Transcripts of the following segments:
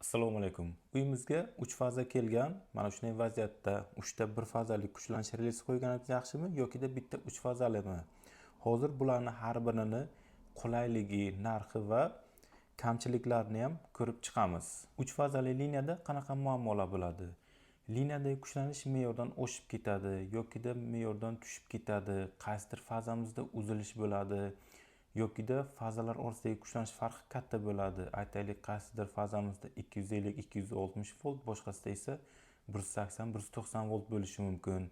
Assalomu alaykum. Uyimizga 3 faza kelgan. Mana shunday vaziyatda 3 ta 1 fazali kuchlanish relasi qo'yganingiz yaxshimi yoki bitta 3 fazalimi? Hozir bularni har birini qulayligi, narxi va kamchiliklarini ham ko'rib chiqamiz. 3 fazali liniyada qanaqa muammolar bo'ladi? Liniyadagi kuchlanish me'yordan oshib ketadi yoki me'yordan tushib ketadi. Qaysidir fazamizda uzilish bo'ladi. Yokida fazalar orasidagi kuchlanish farqi katta bo'ladi. Aytaylik, qaysidir fazamizda 250-260 volt, boshqasida esa 180-190 volt bo'lishi mumkin.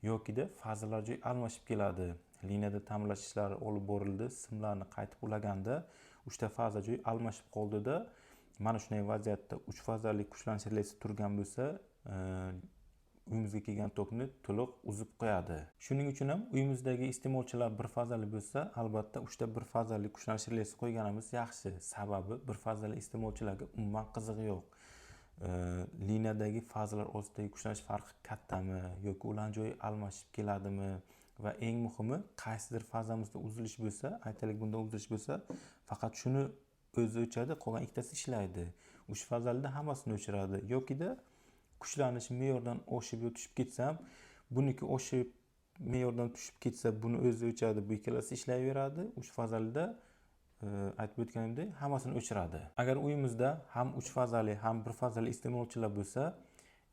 Yokida fazalar joy almashib keladi. Liniyada ta'mirlash ishlari olib borildi, simlarni qaytib ulaganda 3 ta faza joy almashib qoldida, mana shunday vaziyatda 3 fazali kuchlanish relasi turgan bo'lsa, uyimizga kelgan tokni to'liq uzib qo'yadi. Shuning uchun ham uyimizdagi iste'molchilar bir fazali bo'lsa, albatta 3 ta 1 fazali kuchlanish relasi qo'yganimiz yaxshi. Sababi 1 fazali iste'molchilarga umuman qizig'i yo'q. Liniyadagi fazalar orasidagi kuchlanish farqi kattami yoki ularning joyi almashib keladimi va eng muhimi, qaysidir fazamizda uzilish bo'lsa, aytaylik bunda uzilish bo'lsa, faqat shuni o'zi o'chadi, qolgan ikkitasi ishlaydi. 3 fazalida hammasini o'chiradi yokida kuchlanish me'yordan oshib yo tushib ketsa ham, buniki oshib me'yordan tushib ketsa, buni o'zi o'chadi, bu ikkalasi ishlayveradi. 3 fazalida aytib o'tganimdek hammasini o'chiradi. Agar uyimizda ham 3 fazali ham 1 fazali iste'molchilar bo'lsa,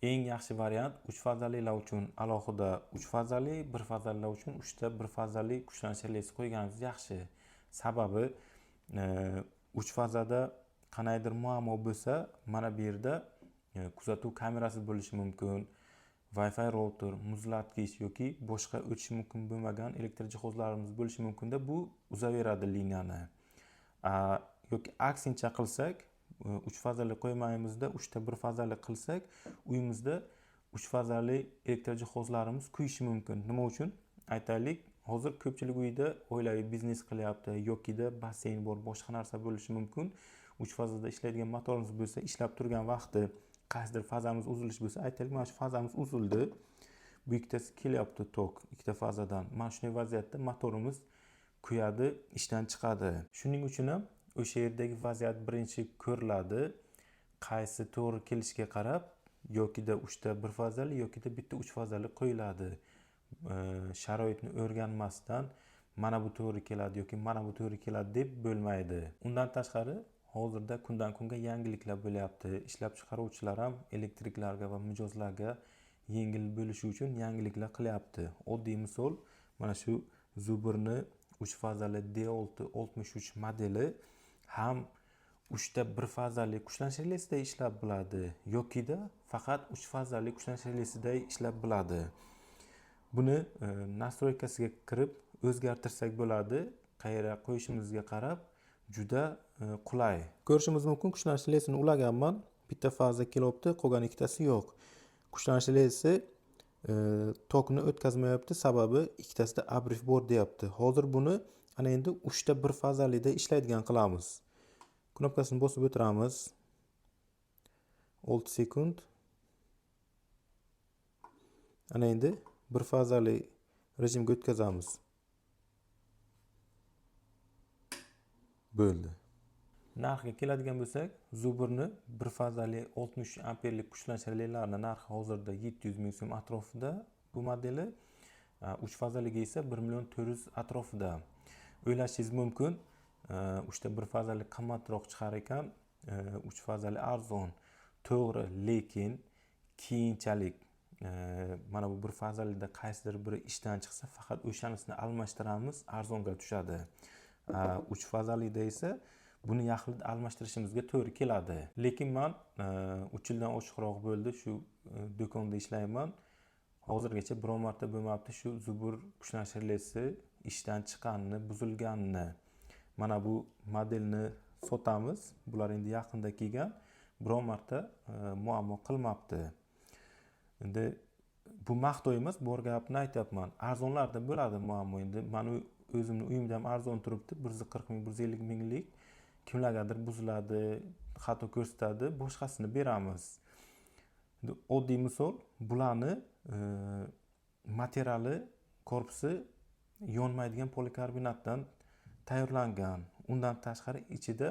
eng yaxshi variant 3 fazalilar uchun alohida 3 fazali, 1 fazalilar uchun 3 ta 1 fazali kuchlanish relasi qo'yganingiz yaxshi. Sababi 3 fazada qanaydir muammo bo'lsa, mana bu yerda kuzatuv kamerasi bo'lishi mumkin, Wi-Fi router, muzlatgich yoki boshqa o'chishi mumkin bo'lmagan elektr jihozlarimiz bo'lishi mumkin-da, bu uzaveradi liniyani. Yoki aksincha qilsak, 3 fazali qo'ymaymizda 3 ta 1 fazali qilsak, uyimizda 3 fazali elektr jihozlarimiz kuyishi mumkin. Nima uchun? Aytaylik, hozir ko'pchilik uyda oilaviy biznes qilyapti yokida basseyn bor, boshqa narsa bo'lishi mumkin. 3 fazada ishlaydigan motorimiz bo'lsa, ishlab turgan vaqti qaysidir fazamiz uzilish bo'lsa, aytaylik, mana shu fazamiz uzildi. Bu ikkitasi kelyapti tok ikkita fazadan. Mana shunday vaziyatda motorimiz kuyadi, ishdan chiqadi. Shuning uchun ham o'sha yerdagi vaziyat birinchi ko'riladi. Qaysi to'g'ri kelishiga qarab, yokida 3 ta 1 fazali yokida bitta 3 fazali qo'yiladi. Sharoitni o'rganmasdan mana bu to'g'ri keladi yoki mana bu to'g'ri keladi deb bo'lmaydi. Undan tashqari, hozirda kundan kunga yangiliklar bo'lyapti. Ishlab chiqaruvchilar ham elektriklarga va mijozlarga yengil bo'lishi uchun yangiliklar qilyapti. Oddiy misol, mana shu Zuburni 3 fazali D663 modeli ham 3 ta 1 fazali kuchlanish relasida ishlab bo'ladi yokida faqat 3 fazali kuchlanish relasida ishlab bo'ladi. Buni nastroykasiga kirib o'zgartirsak bo'ladi. Qayerga qo'yishimizga qarab juda qulay. Ko'rishimiz mumkin, kuchlanish relasini ulaganman. Bitta faza kelyapti, qolgan ikkitasi yo'q. Kuchlanish relasi tokni o'tkazmayapti, sababi ikkitasida abrif bor deyapti. Hozir buni ana endi 3 ta 1 fazalida ishlaydigan qilamiz. Knopkasini bosib o'tiramiz. 6 sekund. Ana endi 1 fazali rejimga o'tkazamiz. Bo'ldi. Narxiga keladigan bo'lsak, Zuburni 1 fazali 63 amperlik kuchlanish relalarining narxi hozirda 700 ming so'm atrofida. Bu modeli 3 fazaliga esa 1 million 400 atrofida. O'ylashingiz mumkin, 3 ta 1 fazali qimmatroq chiqar ekan, 3 fazali arzon. To'g'ri, lekin keyinchalik mana bu 1 fazalida qaysidir biri ishdan chiqsa, faqat o'shanisini almashtiramiz, arzonga tushadi. 3 fazalida esa buni yaxlit almashtirishimizga to'g'ri keladi. Lekin men 3 yildan oshiqroq bo'ldi shu do'konda ishlayman. Hozirgacha biror marta bo'lmabdi shu Zubur kuchlanish relasi ishdan chiqqanini, buzilganini. Mana bu modelni sotamiz. Bular endi yaqinda kelgan. Biror marta muammo qilmabdi. Endi bu maqtov emas, bor gapni aytyapman. Arzonlarda bo'ladi muammo. Endi men o'zimning uyimda ham arzon turibdi, 140 ming, 150 minglik. Kimlargadir buziladi, xato ko'rsatadi, boshqasini beramiz. Endi oddiy misol, bularni materiali, korpusi yonmaydigan polikarbonatdan tayyorlangan. Undan tashqari ichida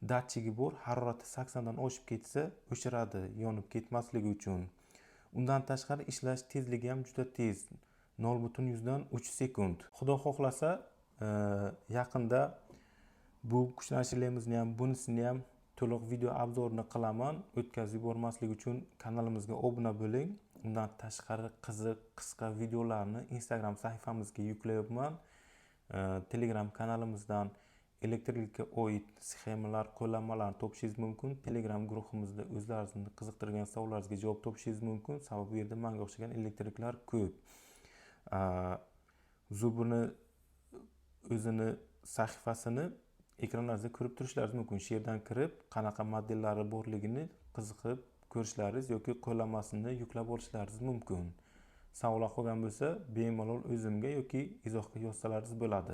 datchigi bor, harorati 80 dan oshib ketsa o'chiradi, yonib ketmasligi uchun. Undan tashqari ishlash tezligi ham juda tez, 0.3 sekund. Xudo xohlasa yaqinda bu kuchlanishlarimizni ham bunisini ham to'liq video obzorini qilaman. O'tkazib yubormaslik uchun kanalimizga obuna bo'ling. Undan tashqari qiziq qisqa videolarni Instagram sahifamizga yuklayapman. Telegram kanalimizdan elektrikka oid sxemalar, qo'llanmalarni topishingiz mumkin. Telegram guruhimizda o'zlaringizni qiziqtirgan savollaringizga javob topishingiz mumkin. Sababi bu yerda menga o'xshagan elektriklar ko'p. Zubini o'zini sahifasini ekranlaringizda ko'rib turishlaringiz mumkin. Shu yerdan kirib, qanaqa modellari borligini qiziqib ko'rishlaringiz yoki qo'llanmasini yuklab olishlaringiz mumkin. Savollar qolgan bo'lsa, bemalol o'zimga yoki izohga yozsalaringiz bo'ladi.